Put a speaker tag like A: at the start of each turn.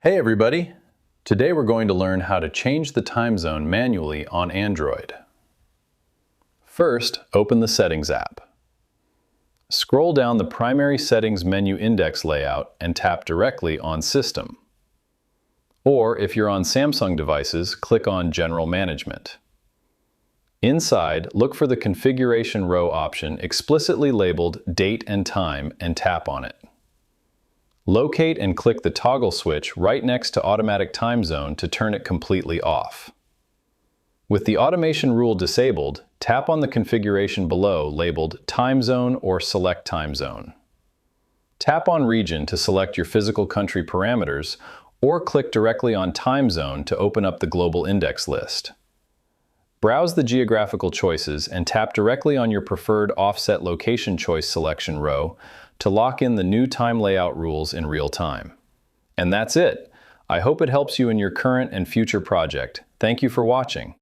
A: Hey everybody! Today we're going to learn how to change the time zone manually on Android. First, open the Settings app. Scroll down the primary settings menu index layout and tap directly on System. Or if you're on Samsung devices, click on General Management. Inside, look for the configuration row option explicitly labeled Date and Time and tap on it. Locate and click the toggle switch right next to Automatic Time Zone to turn it completely off. With the automation rule disabled, tap on the configuration below labeled Time Zone or Select Time Zone. Tap on Region to select your physical country parameters, or click directly on Time Zone to open up the global index list. Browse the geographical choices and tap directly on your preferred offset location choice selection row to lock in the new time layout rules in real time. And that's it. I hope it helps you in your current and future project. Thank you for watching.